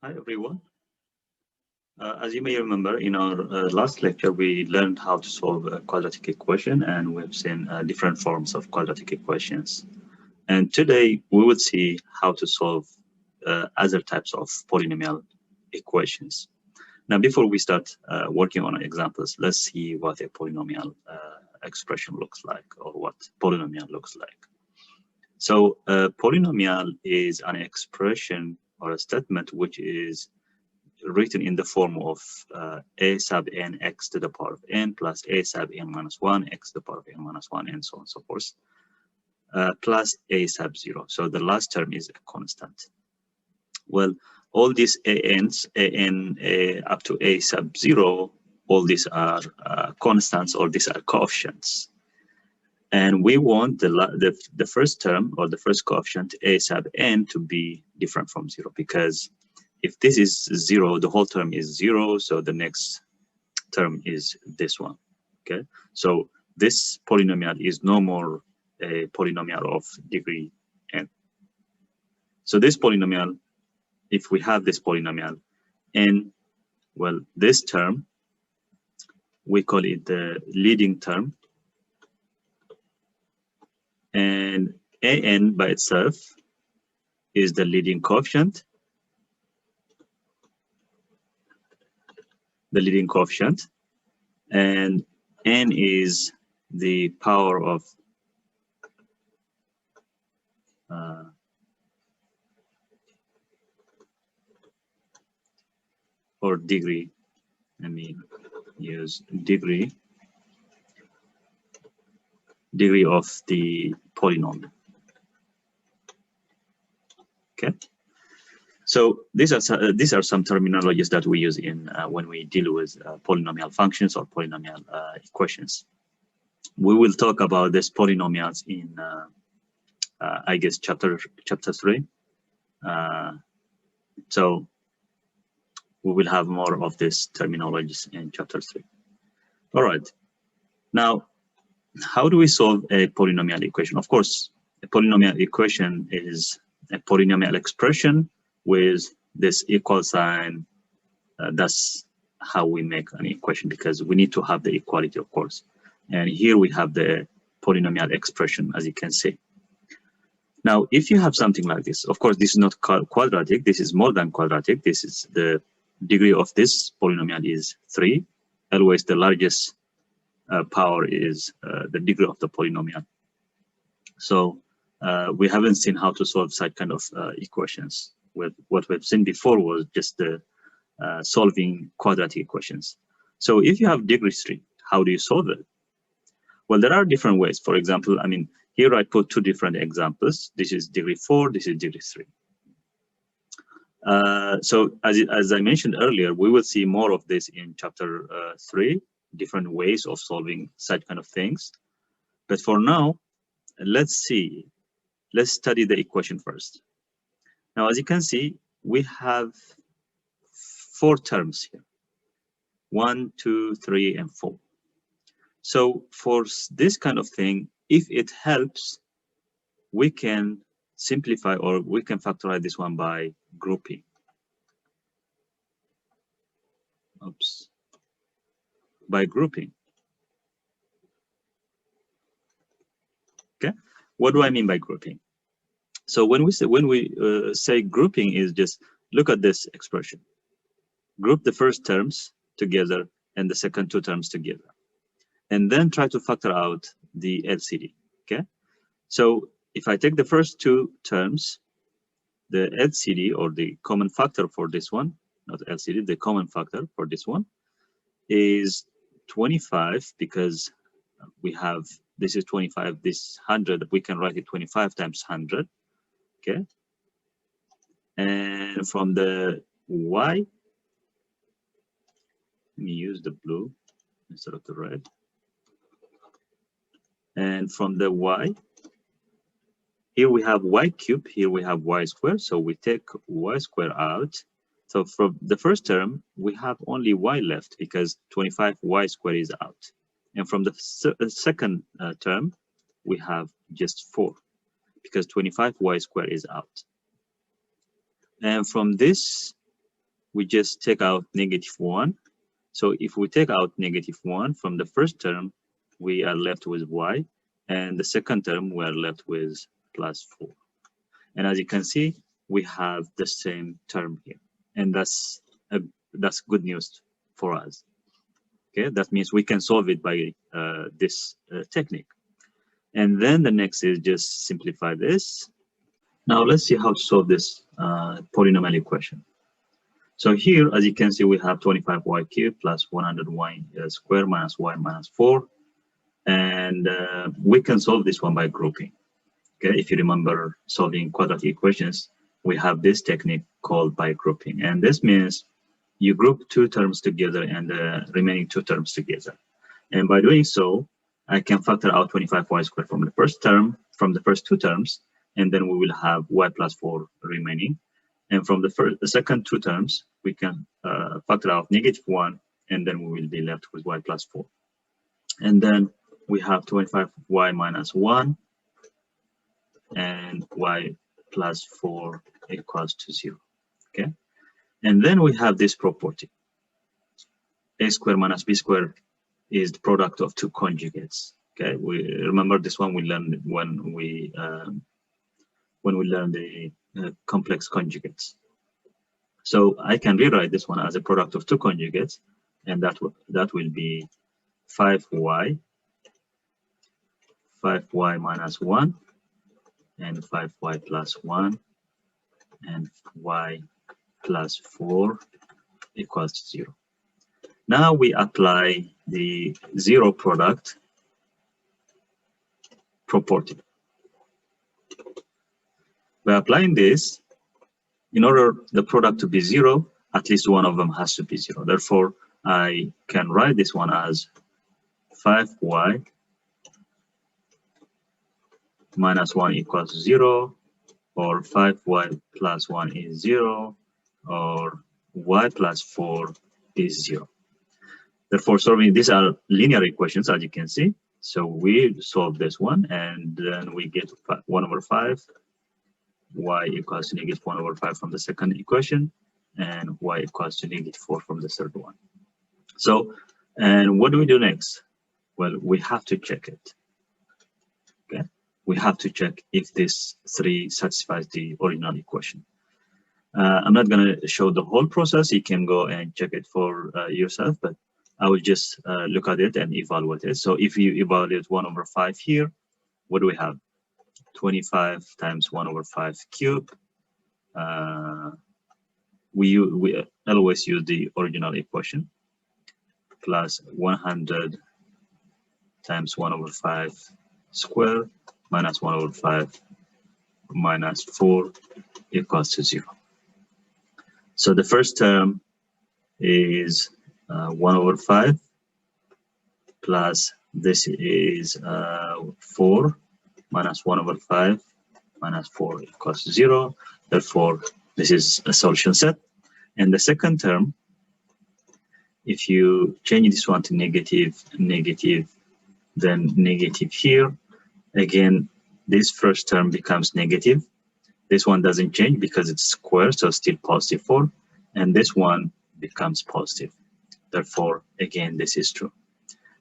Hi everyone. As you may remember, in our last lecture, we learned how to solve a quadratic equation, and we've seen different forms of quadratic equations. And today, we will see how to solve other types of polynomial equations. Now, before we start working on examples, let's see what a polynomial expression looks like, or what polynomial looks like. So, a polynomial is an expression or a statement which is written in the form of a sub n x to the power of n plus a sub n minus 1 x to the power of n minus 1 and so on and so forth, plus a sub 0. So the last term is a constant. Well, all these an's, up to a sub 0, all these are constants, or these are coefficients. And we want the first term, or the first coefficient, a sub n, to be different from 0, because if this is 0, the whole term is 0, so the next term is this one, okay? So this polynomial is no more a polynomial of degree n. So this polynomial, if we have this polynomial n, well, this term, we call it the leading term, and an by itself is the leading coefficient, and n is the power of or degree. Let me use degree of the polynomial. Okay. So these are some terminologies that we use in when we deal with polynomial functions or polynomial equations. We will talk about these polynomials in I guess chapter 3. So we will have more of these terminologies in chapter 3. All right. Now, how do we solve a polynomial equation? Of course, a polynomial equation is a polynomial expression with this equal sign. That's how we make an equation, because we need to have the equality, of course. And here we have the polynomial expression, as you can see. Now, if you have something like this, of course, this is not quadratic. This is more than quadratic. This is the degree of this polynomial is 3. Always the largest power is the degree of the polynomial. So we haven't seen how to solve such kind of equations. What we've seen before was just the solving quadratic equations. So if you have degree 3, how do you solve it? Well, there are different ways. For example, I mean, here I put 2 different examples. This is degree 4, this is degree 3. So as I mentioned earlier, we will see more of this in chapter 3, different ways of solving such kind of things. But for now, let's study the equation first. Now, as you can see, we have 4 terms here, 1, 2, 3, and 4. So for this kind of thing, if it helps, we can simplify, or we can factorize this one by grouping. Oops. By grouping. Okay. What do I mean by grouping? So when we say grouping, is just look at this expression. Group the first terms together and the second 2 terms together, and then try to factor out the LCD. Okay. So if I take the first 2 terms, the LCD, or the common factor for this one, not LCD, the common factor for this one is 25, because we have, this is 25, this 100, we can write it 25 times 100. Okay. And from the Y, let me use the blue instead of the red. And from the Y, here we have y cubed, here we have y squared, so we take y squared out. So from the first term, we have only y left, because 25y squared is out. And from the second term, we have just 4, because 25y squared is out. And from this we just take out -1. So if we take out -1 from the first term, we are left with y, and the second term we are left with +4. And as you can see, we have the same term here, and that's good news for us. Okay, that means we can solve it by this technique. And then the next is just simplify this. Now let's see how to solve this polynomial equation. So here, as you can see, we have 25y cubed plus 100y squared minus y minus 4. And we can solve this one by grouping. Okay, if you remember solving quadratic equations, we have this technique called by grouping. And this means you group two terms together and the remaining two terms together. And by doing so, I can factor out 25y squared from the first term, from the first two terms, and then we will have y plus 4 remaining. And from the second two terms, we can factor out -1, and then we will be left with y plus 4. And then we have 25y minus 1 and y plus 4 equals to 0. Okay. And then we have this property. A squared minus b squared is the product of two conjugates. Okay. We remember this one we learned when we learned the complex conjugates. So I can rewrite this one as a product of two conjugates, and that will be 5y minus 1 and 5y plus 1 and y plus 4 equals to 0. Now we apply the zero product property. By applying this, in order the product to be 0, at least one of them has to be 0. Therefore, I can write this one as 5y minus 1 equals 0, or 5y plus 1 is 0, or y plus 4 is 0. Therefore, solving these are linear equations, as you can see. So we solve this one, and then we get 1/5. Y equals to -1/5 from the second equation, and y equals to -4 from the third one. So, and what do we do next? Well, we have to check it. Okay, we have to check if this 3 satisfies the original equation. I'm not going to show the whole process. You can go and check it for yourself, but I will just look at it and evaluate it. So if you evaluate 1/5 here, what do we have? 25 times 1/5 cube. We always use the original equation, plus 100 times 1/5 square minus 1/5 minus 4 equals to 0. So the first term is 1/5 plus this is 4 minus 1/5 minus 4 equals 0. Therefore, this is a solution set. And the second term, if you change this one to negative, then negative here, again, this first term becomes negative. This one doesn't change because it's square, so still +4. And this one becomes positive. Therefore, again, this is true.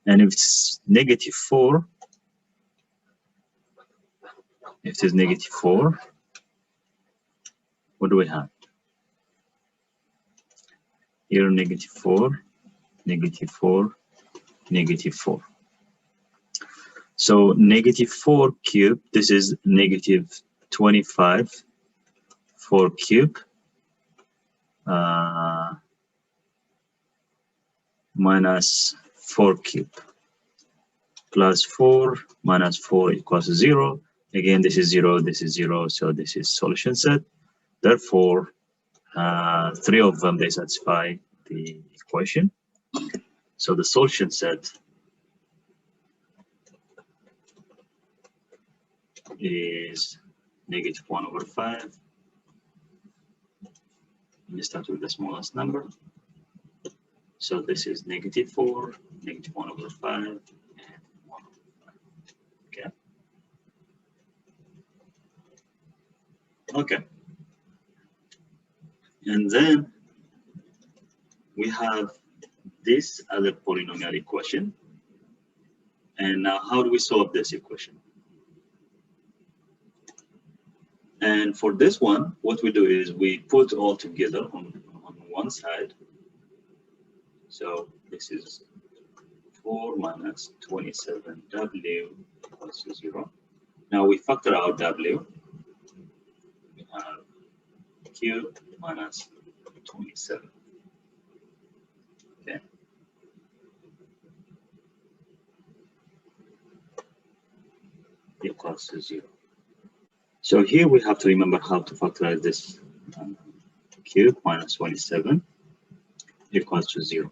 And if it's -4, if it is -4, what do we have? Here, -4, -4, -4. So -4 cubed, this is -25 4 cubed minus 4 cubed plus 4 minus 4 equals 0. Again, this is 0, this is 0, so this is solution set. Therefore, 3 of them, they satisfy the equation. So the solution set is -1/5. Let me start with the smallest number. So this is -4, -1/5, and 1/5. Okay. Okay. And then we have this other polynomial equation. And now how do we solve this equation? And for this one, what we do is we put all together on one side. So this is 4 minus 27w equals to 0. Now we factor out w. We have q minus 27. Okay. Equals to 0. So here we have to remember how to factorize this cube minus 27 equals to 0.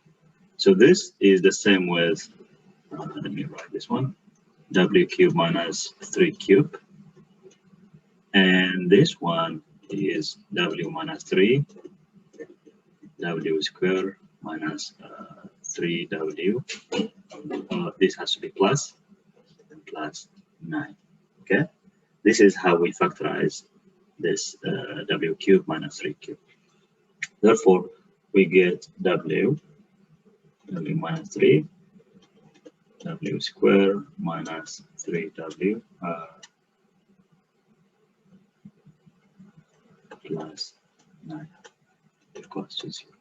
So this is the same with, let me write this one, w cube minus 3 cube. And this one is w minus 3, w squared minus 3w. This has to be plus, and plus 9. Okay? This is how we factorize this w cube minus 3 cube. Therefore, we get w minus 3, w squared minus 3w plus 9 equals to 0.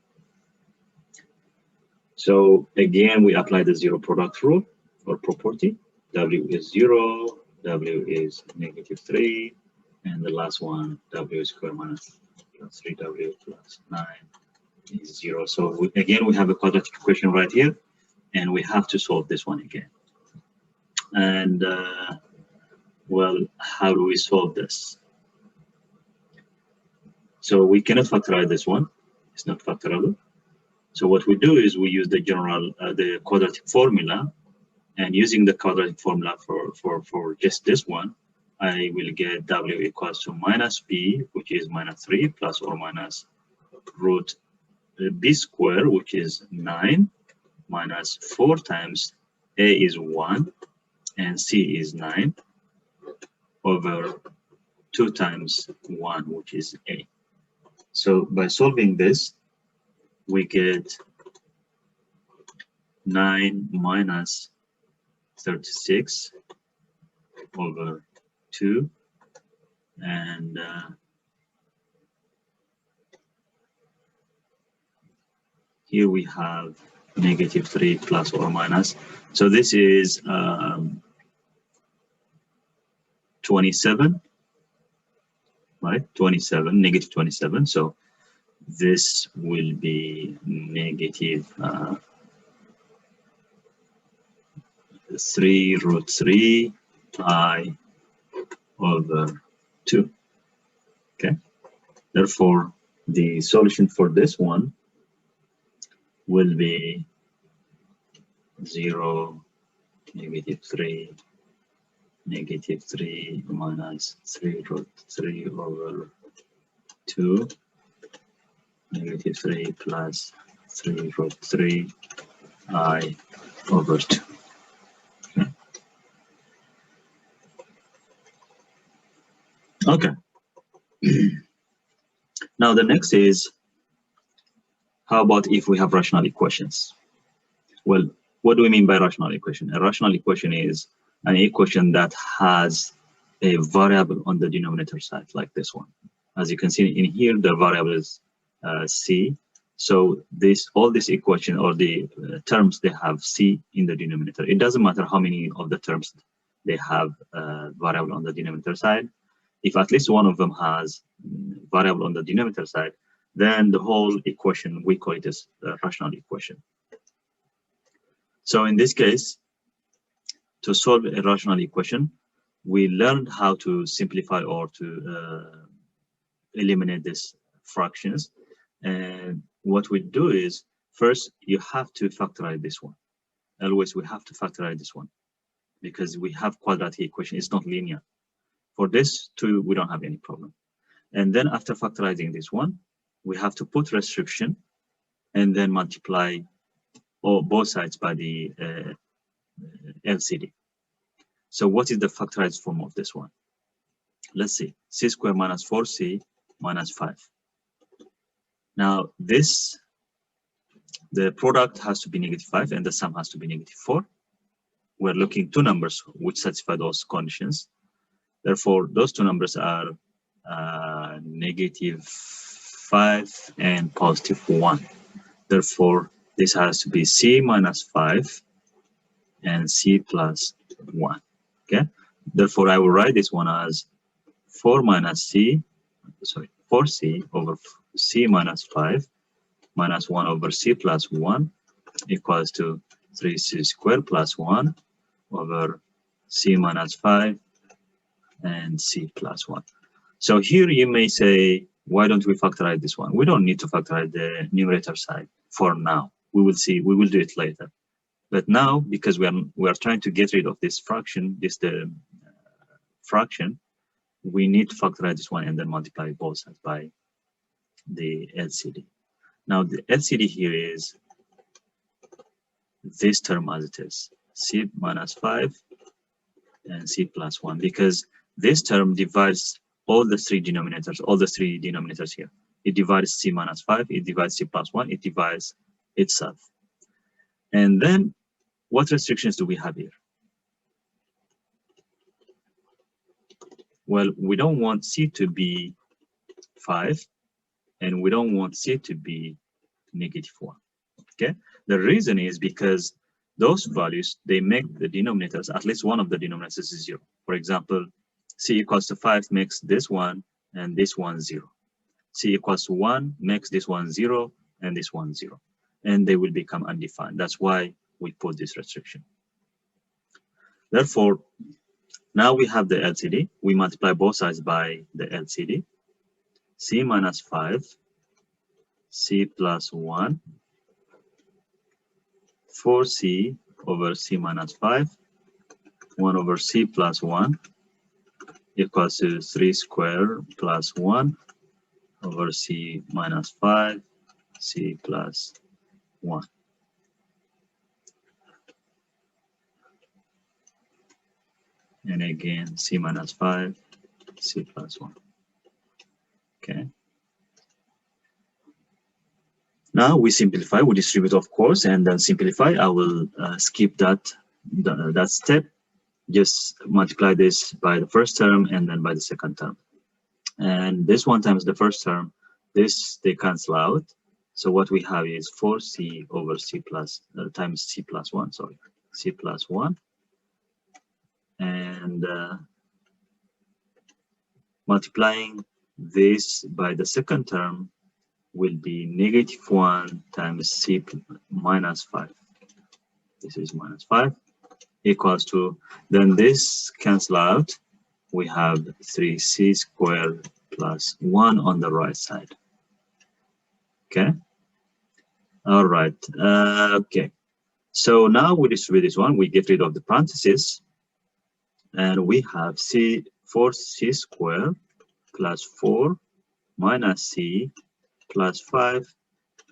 So again, we apply the zero product rule or property. W is 0, w is negative 3, and the last one, w squared minus 3w plus 9 is 0. So again, we have a quadratic equation right here, and we have to solve this one again. And well, how do we solve this? So we cannot factorize this one. It's not factorable. So what we do is we use the general, the quadratic formula, and using the quadratic formula for just this one, I will get w equals to minus b, which is minus 3, plus or minus root b squared, which is 9, minus 4 times a is 1, and c is 9, over 2 times 1, which is a. So by solving this, we get 9 minus 36 over 2, and here we have negative 3 plus or minus. So this is 27, right? 27, negative 27. So this will be negative 3 root 3 I over 2. Okay. Therefore, the solution for this one will be 0, negative 3, negative 3 minus 3 root 3 over 2, negative 3 plus 3 root 3 I over 2. Okay. Now the next is, how about if we have rational equations? Well, what do we mean by rational equation? A rational equation is an equation that has a variable on the denominator side, like this one. As you can see in here, the variable is c. So all this equation, or the terms, they have c in the denominator. It doesn't matter how many of the terms they have variable on the denominator side. If at least one of them has variable on the denominator side, then the whole equation, we call it as a rational equation. So in this case, to solve a rational equation, we learned how to simplify or to eliminate these fractions. And what we do is, first, you have to factorize this one. Always, we have to factorize this one, because we have quadratic equation. It's not linear. For this two, we don't have any problem. And then after factorizing this one, we have to put restriction and then multiply both sides by the LCD. So what is the factorized form of this one? Let's see, c squared minus 4c minus 5. Now this the product has to be -5 and the sum has to be -4. We're looking two numbers which satisfy those conditions. Therefore, those two numbers are -5 and +1. Therefore, this has to be C minus 5 and C plus 1. Okay. Therefore, I will write this one as 4C over C minus 5 minus 1 over C plus 1 equals to 3C squared plus 1 over C minus 5 and C plus 1. So here you may say, why don't we factorize this one? We don't need to factorize the numerator side for now. We will see, we will do it later. But now, because we are trying to get rid of this fraction, fraction, we need to factorize this one and then multiply both sides by the LCD. Now the LCD here is this term as it is, C minus 5 and C plus 1, because this term divides all the three denominators here. It divides C minus 5, it divides C plus 1, it divides itself. And then what restrictions do we have here? Well, we don't want C to be 5 and we don't want C to be -1. Okay, the reason is because those values, they make the denominators, at least one of the denominators is 0. For example, C equals to 5 makes this one and this one 0. C equals to 1 makes this one 0 and this one 0. And they will become undefined. That's why we put this restriction. Therefore, now we have the LCD. We multiply both sides by the LCD. C minus 5, C plus 1, 4C over C minus 5, 1 over C plus 1 equals to 3 squared plus 1 over C minus 5, C plus 1. And again, C minus 5, C plus 1. Okay. Now we simplify, we distribute, of course, and then simplify. I will skip that step. Just multiply this by the first term and then by the second term. And this one times the first term, they cancel out. So what we have is 4C over C plus times C plus 1, sorry, C plus 1. And multiplying this by the second term will be -1 times C minus 5. This is minus 5 equals to, then this cancel out. We have 3C squared plus 1 on the right side. Okay. All right. Okay. So now we distribute this one. We get rid of the parentheses. And we have 4C squared plus 4 minus C plus 5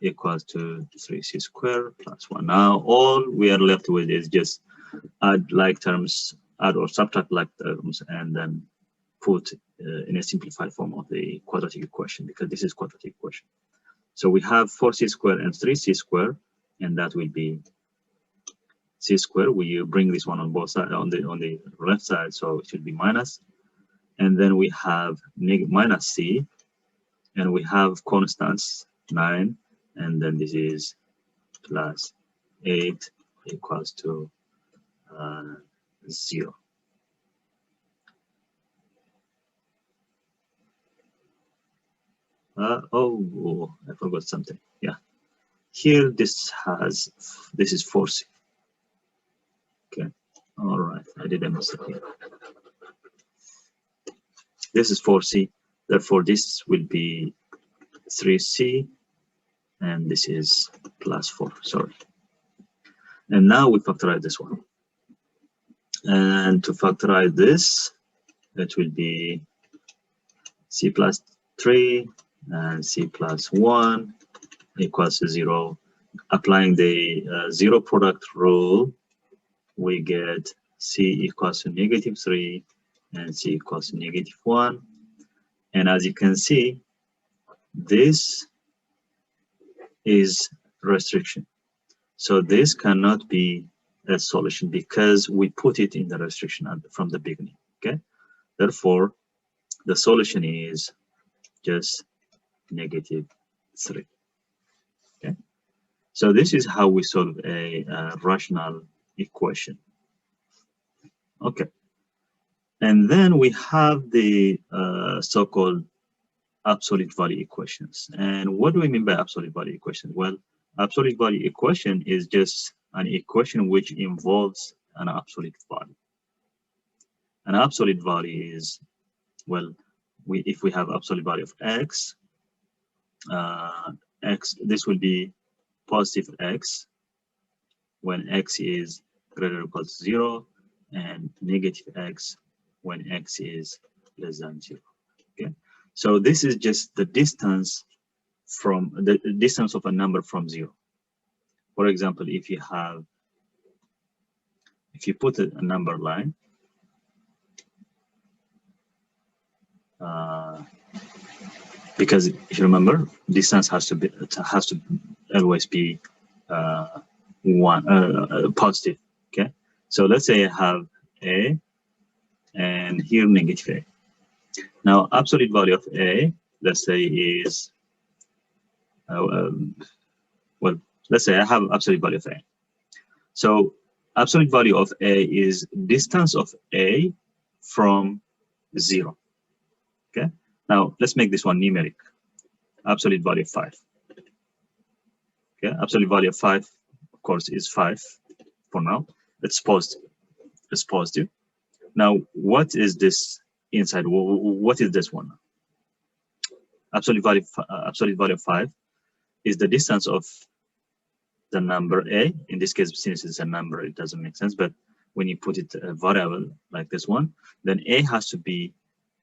equals to 3C squared plus 1. Now all we are left with is just add like terms, add or subtract like terms, and then put in a simplified form of the quadratic equation, because this is quadratic equation. So we have 4C squared and 3C squared, and that will be C squared. We bring this one on both sides, on the left side, so it should be minus. And then we have minus C, and we have constants 9, and then this is plus 8 equals to 0. Oh, I forgot something. Yeah, here this is 4C. Okay, all right, I did a mistake here. This is 4C, therefore this will be 3C, and this is plus 4, sorry. And now we factorize this one. And to factorize this, it will be C plus 3 and C plus 1 equals to 0. Applying the zero product rule, we get C equals to -3 and C equals to -1. And as you can see, this is restriction. So this cannot be a solution because we put it in the restriction from the beginning. Okay, therefore the solution is just -3. Okay, so this is how we solve a rational equation. Okay, and then we have the so-called absolute value equations. And what do we mean by absolute value equation? Well, absolute value equation is just an equation which involves an absolute value. An absolute value is, well, if we have absolute value of x, this will be positive x when x is greater or equal to 0, and negative x when x is less than 0. Okay, so this is just the distance from the distance of a number from 0. For example, if you put a number line, because if you remember, distance has to always be positive. Okay, so let's say I have a and here negative a. Now absolute value of a, let's say, is well, let's say I have absolute value of a. So absolute value of a is distance of a from 0. Okay, now let's make this one numeric. Absolute value of 5. Okay, absolute value of 5, of course, is 5 for now. It's positive. It's positive. Now, what is this inside? What is this one? Absolute value of 5 is the distance of the number a. In this case, since it's a number, it doesn't make sense. But when you put it a variable like this one, then a has to be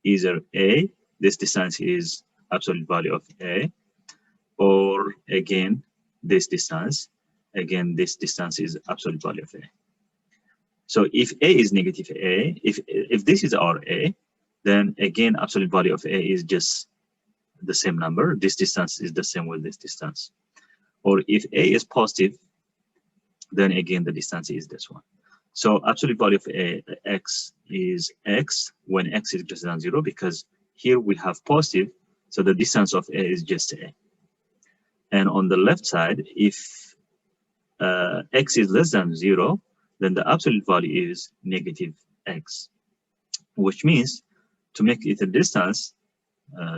either a. This distance is absolute value of a, or again this distance. Again, this distance is absolute value of a. So if a is negative a, if this is our a, then again absolute value of a is just the same number. This distance is the same with this distance. Or if a is positive, then again the distance is this one. So absolute value of a, x is x when x is greater than 0, because here we have positive, so the distance of a is just a. And on the left side, if x is less than 0, then the absolute value is negative x, which means to make it a distance,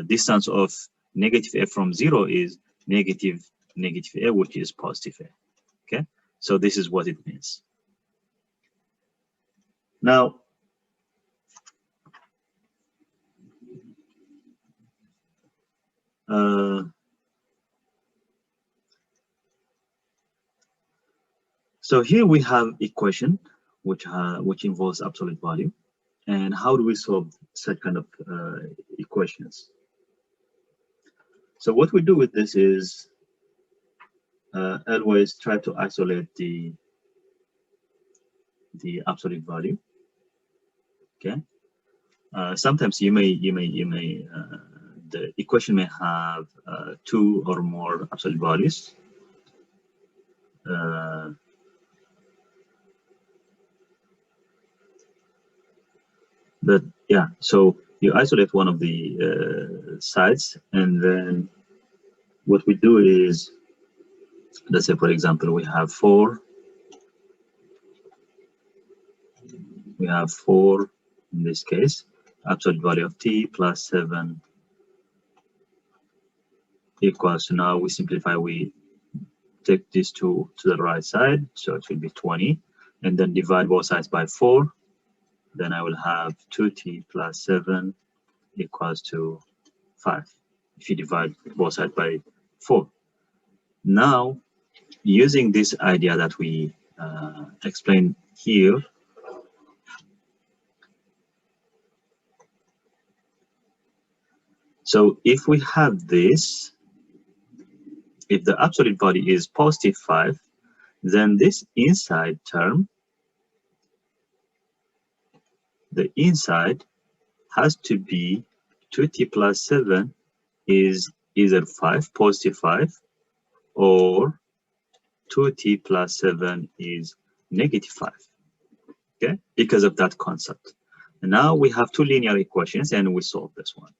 distance of negative a from 0 is negative a, which is positive a. Okay, so this is what it means. Now, so here we have equation which involves absolute value. And how do we solve such kind of equations? So what we do with this is always try to isolate the absolute value. Okay. Sometimes you may the equation may have 2 or more absolute values. But yeah, so you isolate one of the sides, and then what we do is, let's say for example we have 4. We have 4 in this case, absolute value of t plus 7 equals to, now we simplify, we take these two to the right side, so it will be 20, and then divide both sides by 4. Then I will have 2t plus 7 equals to 5 if you divide both sides by 4. Now, using this idea that we explained here, so if we have this, if the absolute value is positive 5, then this inside term, the inside has to be 2t plus 7 is either 5, positive 5, or 2t plus 7 is -5. Okay, because of that concept. And now we have two linear equations and we solve this one.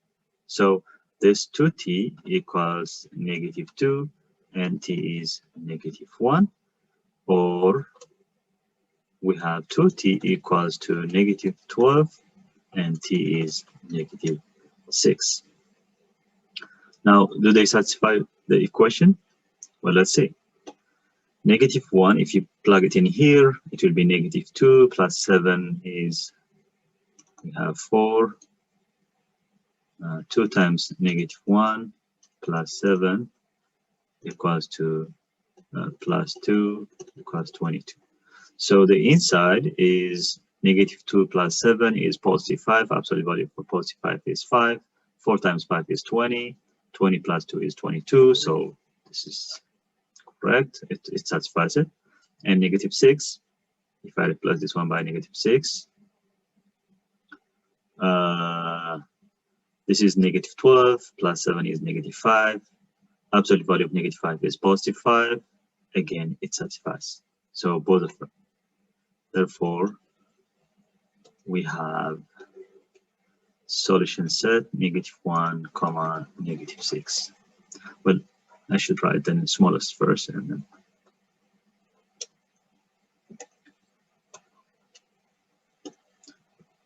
So this 2t equals -2 and t is -1, or we have 2t equals to -12 and t is -6. Now, do they satisfy the equation? Well, let's see. -1, if you plug it in here, it will be -2 plus 7 is, we have 4. 2 times -1 plus 7 equals to plus 2 equals 22. So the inside is -2 plus 7 is +5. Absolute value for +5 is 5. 4 times 5 is 20. 20 plus 2 is 22. So this is correct. It satisfies it. And -6, if I replace this one by -6, this is -12 plus 7 is -5. Absolute value of -5 is +5. Again, it satisfies. So both of them. Therefore, we have solution set -1, -6. Well, I should write the smallest first and then.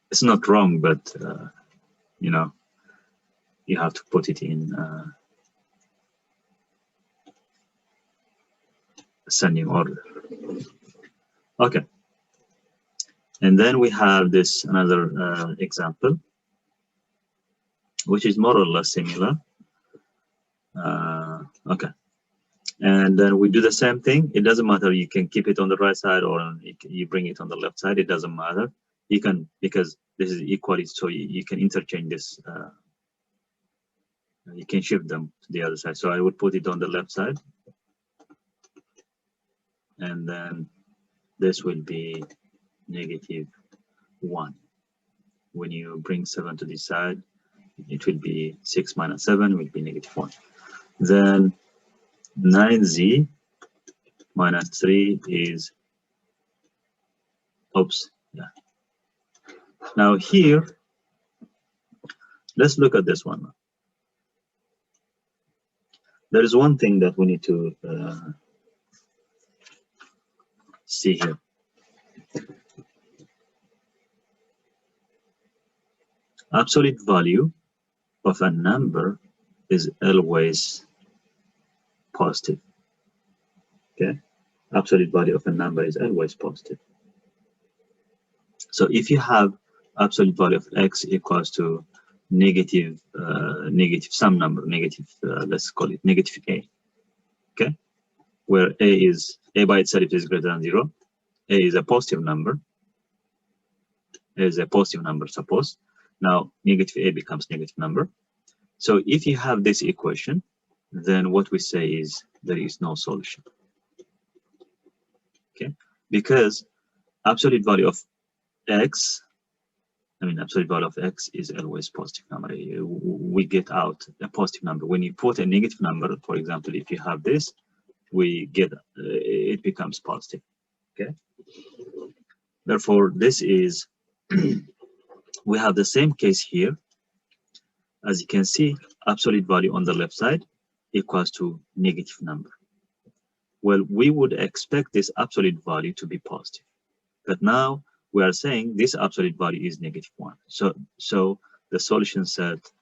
It's not wrong, but you know, you have to put it in ascending order. Okay. And then we have this another example, which is more or less similar. Okay. And then we do the same thing. It doesn't matter. You can keep it on the right side or you bring it on the left side. It doesn't matter. You can, because this is equality, so you can interchange this. You can shift them to the other side. So I would put it on the left side. And then this will be -1. When you bring 7 to this side, it will be 6 minus 7 will be -1. Then 9z minus 3 is, oops, yeah. Now here, let's look at this one. There is one thing that we need to see here. Absolute value of a number is always positive. Okay, absolute value of a number is always positive. So if you have absolute value of x equals to negative some number, let's call it -a, okay, where a by itself is greater than 0, a is a positive number, suppose. Now -a becomes negative number. So if you have this equation, then what we say is there is no solution. Okay, because absolute value of x, absolute value of x is always positive number. We get out a positive number. When you put a negative number, for example, if you have this, we get it becomes positive. Okay. Therefore, this is we have the same case here. As you can see, absolute value on the left side equals to negative number. Well, we would expect this absolute value to be positive, but now we are saying this absolute value is -1. So the solution set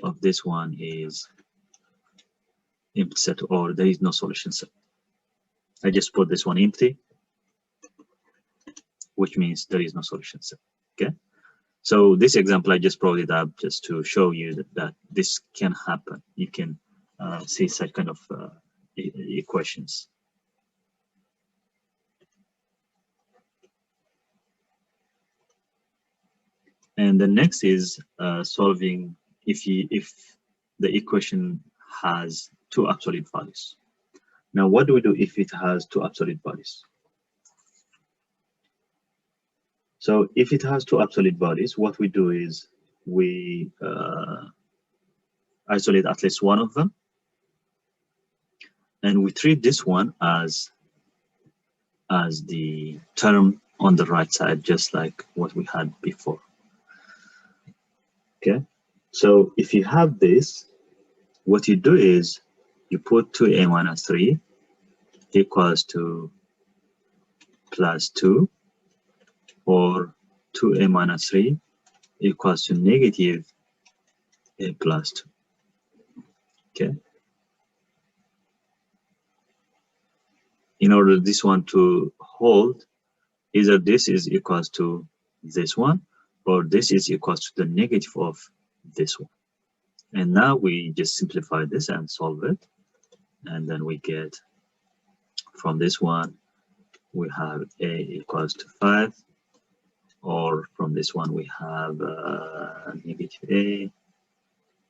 of this one is empty set, or there is no solution set. I just put this one empty, which means there is no solution set. Okay. So this example, I just brought it up just to show you that this can happen. You can see such kind of equations. And the next is solving if the equation has two absolute values. Now, what do we do if it has two absolute values? So if it has two absolute values, what we do is we isolate at least one of them, and we treat this one as the term on the right side, just like what we had before. Okay, so if you have this, what you do is you put 2a minus 3 equals to plus 2, or 2a minus 3 equals to negative a plus 2. Okay, in order this one to hold, either this is equals to this one, or this is equals to the negative of this one. And now we just simplify this and solve it, and then we get from this one we have a equals to 5, or from this one we have negative a,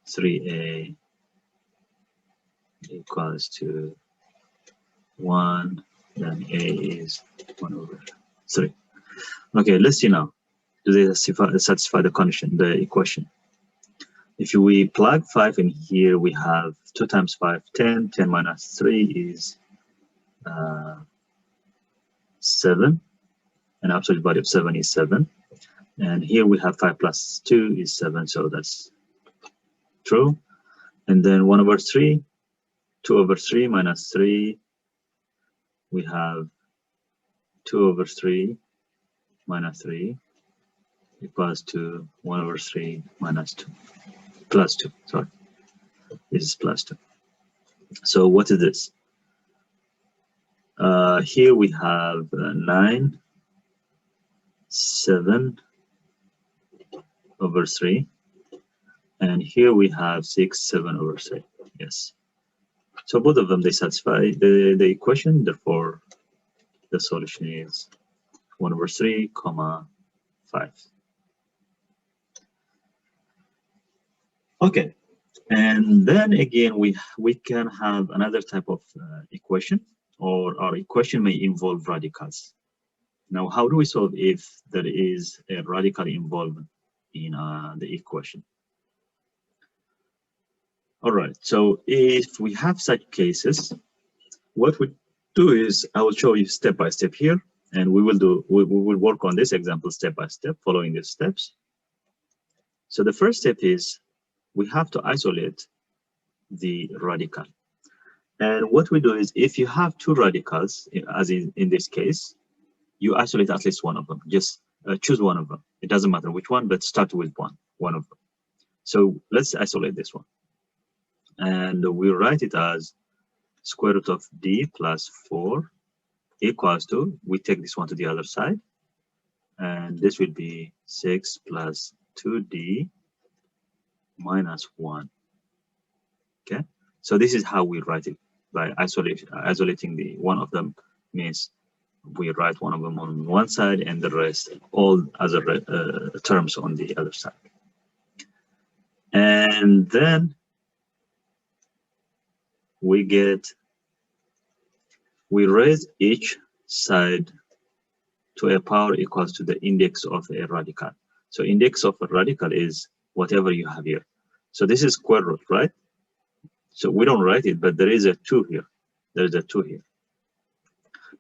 3a equals to 1, then a is 1 over 3. Okay, let's see now. Do they satisfy the condition, the equation? If we plug 5 in here, we have 2 times 5, 10. 10 minus 3 is 7. And absolute value of 7 is 7. And here we have 5 plus 2 is 7, so that's true. And then 1 over 3, 2 over 3 minus 3, we have 2 over 3 minus 3 equals to 1 over 3 minus 2, plus 2, sorry. This is plus 2. So what is this? Here we have 9, 7 over 3. And here we have 6, 7 over 3. Yes. So both of them, they satisfy the equation. Therefore, the solution is 1 over 3, comma 5. Okay. And then again, we can have another type of equation, or our equation may involve radicals. Now, how do we solve if there is a radical involved in the equation? All right, so if we have such cases, what we do is I will show you step by step here, and we will work on this example step by step, following the steps. So the first step is we have to isolate the radical. And what we do is if you have 2 radicals, as in this case, you isolate at least one of them. Just choose one of them. It doesn't matter which one, but start with one of them. So let's isolate this one. And we write it as square root of d plus 4 equals to, we take this one to the other side, and this will be 6 plus 2d minus 1. Okay, so this is how we write it, by isolating the one of them. Means we write one of them on one side and the rest, all other terms on the other side. And then we raise each side to a power equals to the index of a radical. So index of a radical is whatever you have here. So this is square root, right? So we don't write it, but there is a 2 here. There is a 2 here.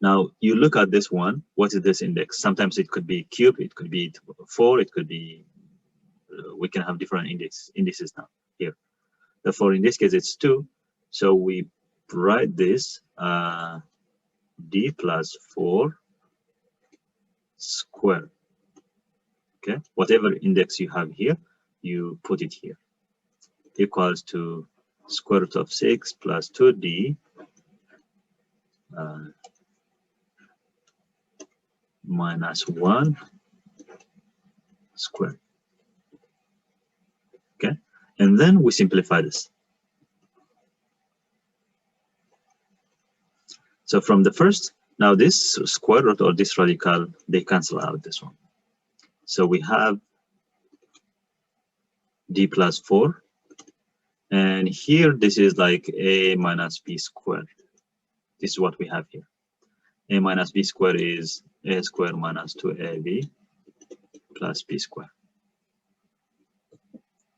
Now you look at this one. What is this index? Sometimes it could be cube, it could be 4, it could be, we can have different indices now here. Therefore, in this case, it's 2. So we write this d plus 4 square. Okay, whatever index you have here, you put it here, equals to square root of 6 plus 2d minus 1 square. Okay, and then we simplify this. So from the first, now this square root or this radical, they cancel out this one. So we have d plus 4, and here this is like a minus b squared. This is what we have here. A minus b squared is a squared minus 2ab plus b squared,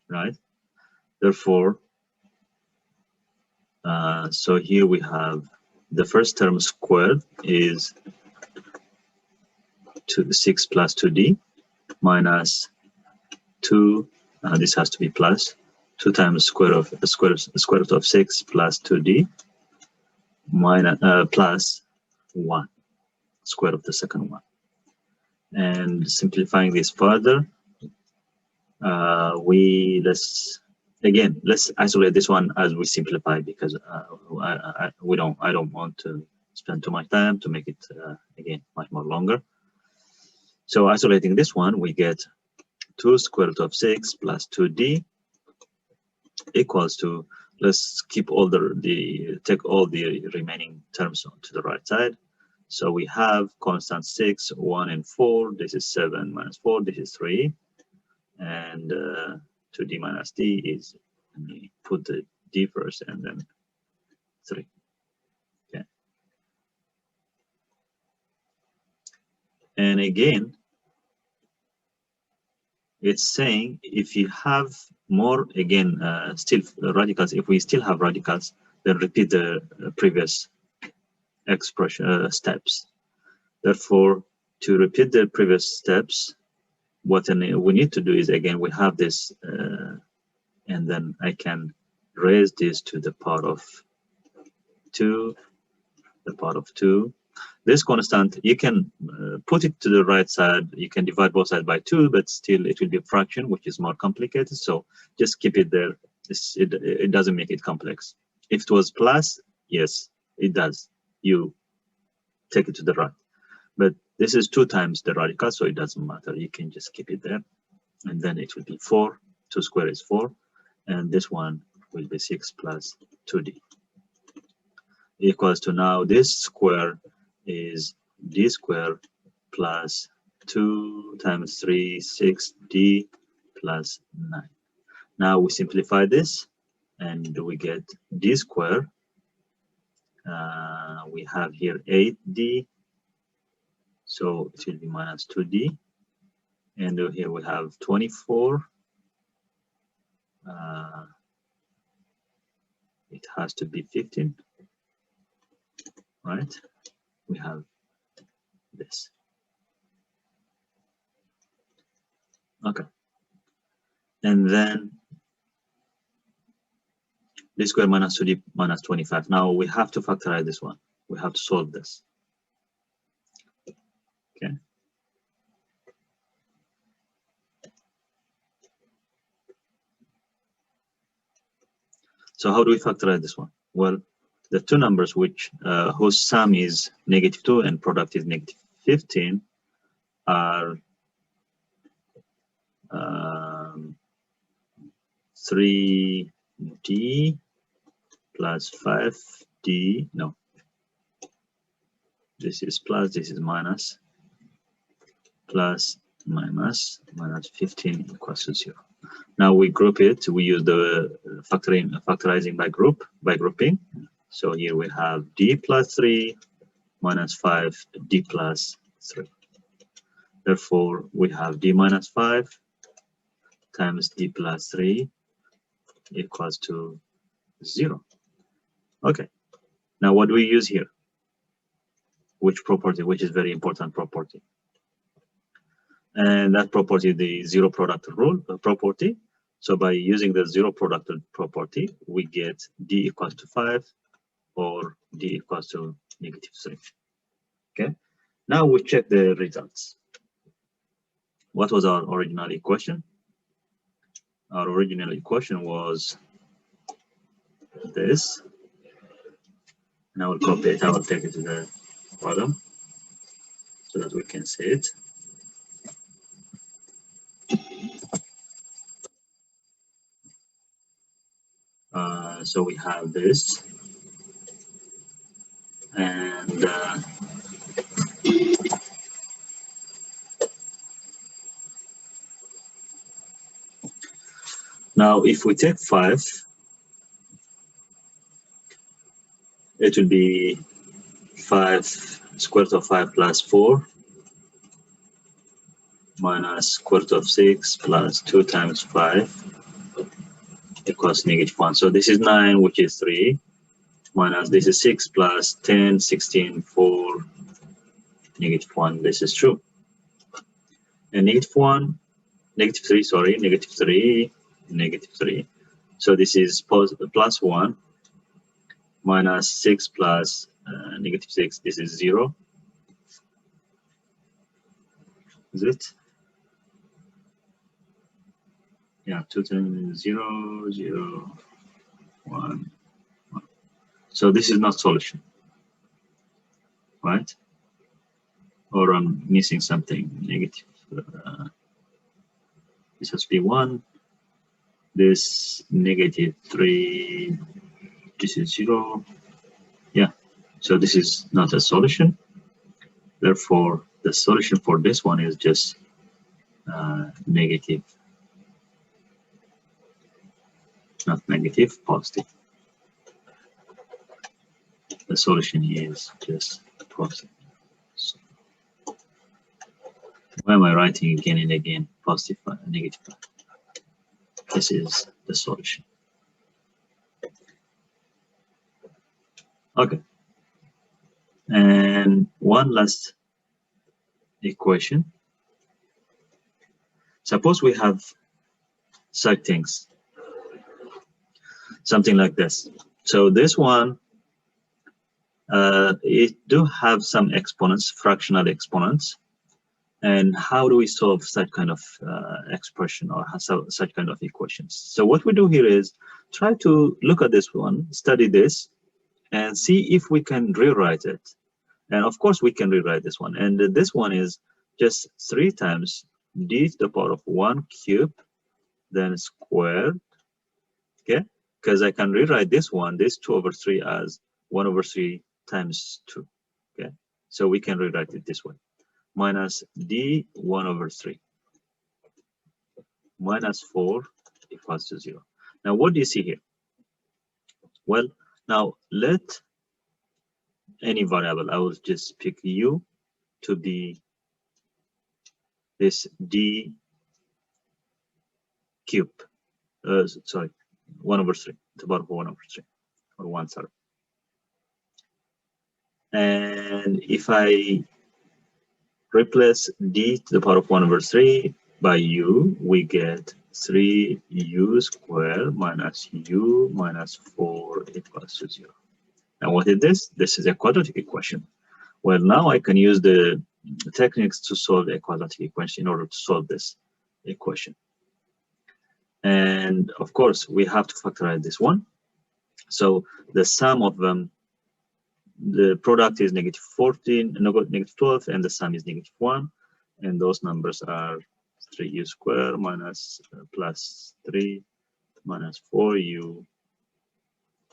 right? Therefore, So here we have the first term squared is 6 plus 2d minus 2, this has to be plus 2 times square root of 6 plus 2d minus plus 1 square of the second one. And simplifying this further, let's isolate this one as we simplify, because I don't want to spend too much time to make it again much more longer. So isolating this one, we get 2 square root of 6 plus 2d equals to, let's keep all take all the remaining terms to the right side. So we have constant 6, 1, and 4. This is 7 minus 4. This is 3. And 2d minus d is, let me put the d first and then 3. Okay. And again, it's saying if you have more, again, still radicals, if we still have radicals, then repeat the previous expression steps. Therefore, to repeat the previous steps, what we need to do is, again, we have this, and then I can raise this to the power of 2, the power of 2. This constant, you can put it to the right side. You can divide both sides by 2, but still it will be a fraction, which is more complicated. So just keep it there. It doesn't make it complex. If it was plus, yes, it does. You take it to the right. But this is 2 times the radical, so it doesn't matter. You can just keep it there. And then it will be 4. 2 squared is 4. And this one will be 6 plus 2d. Equals to, now this square is d squared plus 2 times 3, 6d plus 9. Now we simplify this and we get d squared. We have here 8d, so it will be minus 2d. And here we have 24. It has to be 15, right? We have this. Okay. And then d squared minus 2d minus 25. Now we have to factorize this one. We have to solve this. Okay. So how do we factorize this one? Well, the two numbers which whose sum is -2 and product is -15 are 3d plus 5d. No, this is plus, this is minus, plus minus 15 equals to 0. Now we group it. We use the factorizing by grouping. So here we have d plus 3 minus 5 d plus 3. Therefore, we have d minus 5 times d plus 3 equals to 0. Okay. Now what do we use here? Which property? Which is very important property. And that property, the zero product rule property. So by using the zero product property, we get d equals to 5 or d equals to -3. Okay. Now we check the results. What was our original equation? Our original equation was this. And I will copy it. I will take it to the bottom so that we can see it. So we have this, and now if we take 5, it will be 5 square root of 5 plus 4 minus square root of 6 plus 2 times 5 equals -1. So this is 9, which is 3. minus this is 6 plus 10, 16, 4, negative 1. This is true. And negative 1, negative 3, sorry, negative 3, negative 3. So this is plus 1 minus 6 plus negative 6. This is 0. Is it? Yeah, 2 times 0, 0, 1, 1. So this is not solution, right? Or I'm missing something. Negative. This has to be 1. This negative 3. This is 0. Yeah. So this is not a solution. Therefore, the solution for this one is just negative. Not negative, positive. The solution is just positive. So why am I writing again and again positive and negative? This is the solution. Okay. And one last equation. Suppose we have such things, something like this. So this one, it do have some exponents, fractional exponents. And how do we solve such kind of expression or such kind of equations? So what we do here is try to look at this one, study this, and see if we can rewrite it. And of course, we can rewrite this one. And this one is just 3 times d to the power of 1 cube, then squared, okay? Because I can rewrite this one, this 2 over 3 as 1 over 3 times 2, okay? So we can rewrite it this way. Minus d 1 over 3 minus 4 equals to 0. Now, what do you see here? Well, now let any variable, I will just pick u to be this d cube, sorry, 1 over 3, it's about 1 over 3, or 1/3. And if I replace d to the power of 1 over 3 by u, we get 3u squared minus u minus 4 equals to 0. Now what is this? This is a quadratic equation. Well, now I can use the techniques to solve a quadratic equation in order to solve this equation. And of course, we have to factorize this one. So the sum of them, the product is negative 14, negative 12, and the sum is negative 1. And those numbers are 3u squared minus plus 3 minus 4u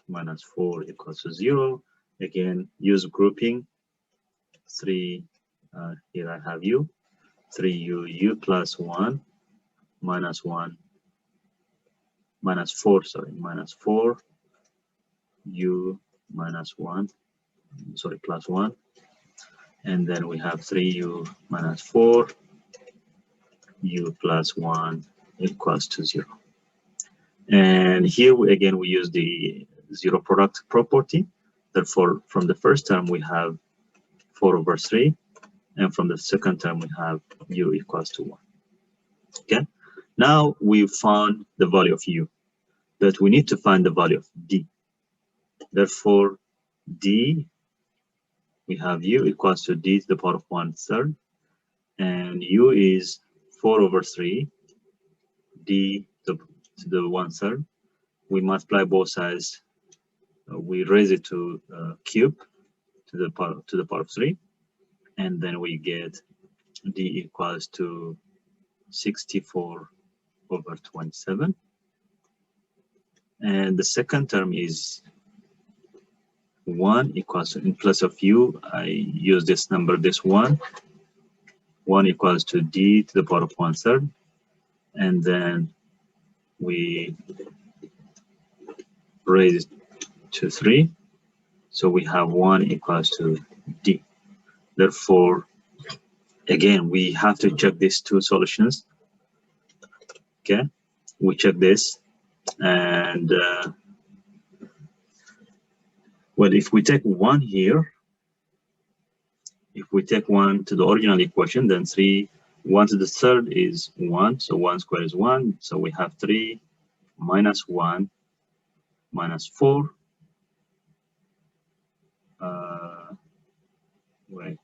minus 4 equals to 0. Again, use grouping. 3, here I have u. 3u, u plus 1 minus 1 minus 4, sorry, minus 4 u minus 1, sorry, plus 1. And then we have 3u minus 4 u plus 1 equals to 0. And here again we use the zero product property. Therefore, from the first term we have 4 over 3, and from the second term we have u equals to 1. Okay, now we've found the value of u, but we need to find the value of d. Therefore, d, we have u equals to d to the power of 1/3, and u is 4 over 3, d to the 1/3. We multiply both sides, we raise it to cube to the power of 3, and then we get d equals to 64 over 27. And the second term is 1 equals to, in place of u, I use this number, this 1. 1 equals to d to the power of 1/3. And then we raise it to 3. So we have 1 equals to d. Therefore, again, we have to check these two solutions. Okay, we check this, and Well, if we take 1 here, if we take 1 to the original equation, then 3, 1 to the third is 1, so 1 squared is 1, so we have 3 minus 1 minus 4. Wait.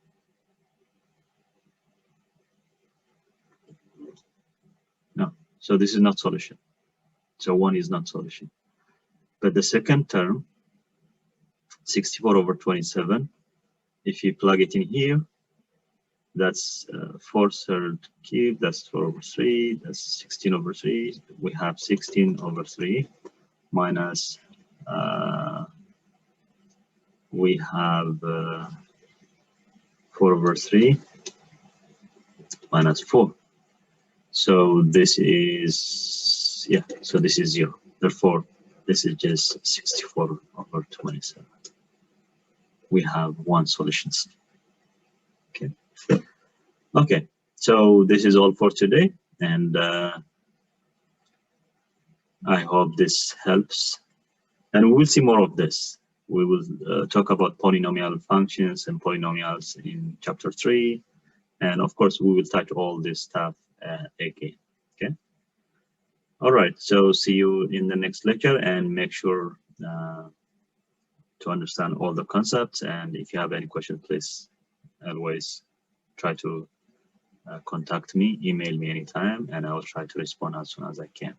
No, so this is not solution. So 1 is not solution. But the second term, 64 over 27, if you plug it in here, that's 4 third cube, that's 4 over 3, that's 16 over 3. We have 16 over 3 minus, we have 4 over 3 minus 4. So this is, yeah, so this is 0. Therefore, this is just 64 over 27. We have 1 solution. Okay. Okay, so this is all for today, and I hope this helps. And we will see more of this. We will talk about polynomial functions and polynomials in chapter 3. And of course, we will touch all this stuff again. Okay. All right. So see you in the next lecture, and make sure to understand all the concepts. And if you have any questions, please always try to contact me, email me anytime, and I will try to respond as soon as I can.